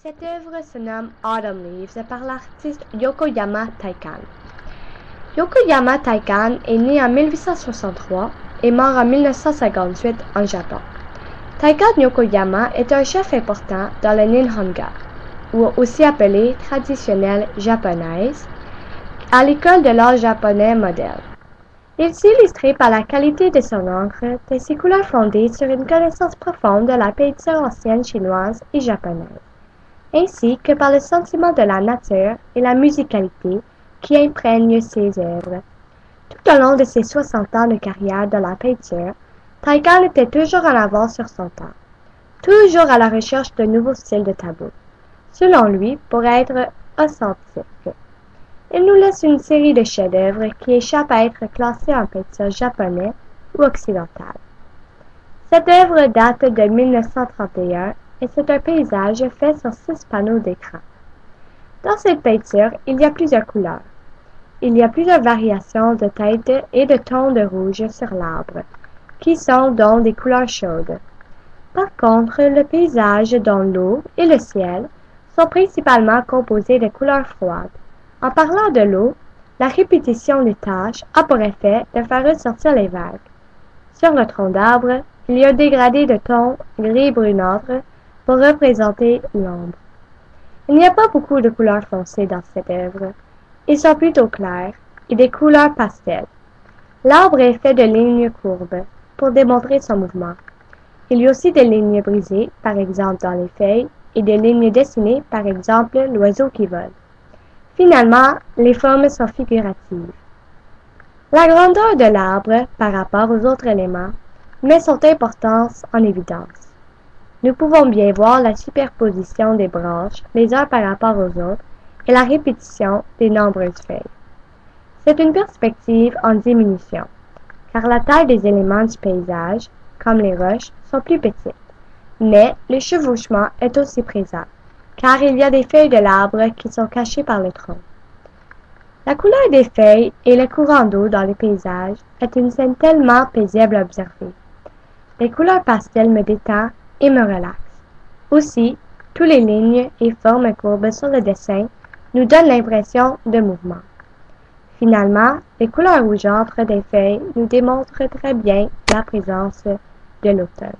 Cette œuvre se nomme Autumn Leaves par l'artiste Yokoyama Taikan. Yokoyama Taikan est né en 1863 et mort en 1958 en Japon. Taikan Yokoyama est un chef important dans le Nihonga, ou aussi appelé traditionnelle japonaise, à l'école de l'art japonais moderne. Il est illustré par la qualité de son encre, de ses couleurs fondées sur une connaissance profonde de la peinture ancienne chinoise et japonaise, ainsi que par le sentiment de la nature et la musicalité qui imprègnent ses œuvres. Tout au long de ses 60 ans de carrière dans la peinture, Taikan était toujours en avance sur son temps, toujours à la recherche de nouveaux styles de tableau, selon lui pour être authentique. Il nous laisse une série de chefs-d'œuvre qui échappent à être classés en peinture japonais ou occidentale. Cette œuvre date de 1931 et c'est un paysage fait sur 6 panneaux d'écran. Dans cette peinture, il y a plusieurs couleurs. Il y a plusieurs variations de teintes et de tons de rouge sur l'arbre, qui sont donc des couleurs chaudes. Par contre, le paysage dont l'eau et le ciel sont principalement composés de couleurs froides. En parlant de l'eau, la répétition des taches a pour effet de faire ressortir les vagues. Sur le tronc d'arbre, il y a un dégradé de tons gris brunâtre pour représenter l'ombre. Il n'y a pas beaucoup de couleurs foncées dans cette œuvre. Ils sont plutôt clairs et des couleurs pastel. L'arbre est fait de lignes courbes pour démontrer son mouvement. Il y a aussi des lignes brisées, par exemple dans les feuilles, et des lignes dessinées, par exemple l'oiseau qui vole. Finalement, les formes sont figuratives. La grandeur de l'arbre par rapport aux autres éléments met son importance en évidence. Nous pouvons bien voir la superposition des branches les uns par rapport aux autres et la répétition des nombreuses feuilles. C'est une perspective en diminution, car la taille des éléments du paysage, comme les roches, sont plus petites. Mais le chevauchement est aussi présent, car il y a des feuilles de l'arbre qui sont cachées par le tronc. La couleur des feuilles et le courant d'eau dans le paysage est une scène tellement paisible à observer. Les couleurs pastel me détendent et me relaxent. Aussi, toutes les lignes et formes courbes sur le dessin nous donnent l'impression de mouvement. Finalement, les couleurs rougeâtres des feuilles nous démontrent très bien la présence de l'automne.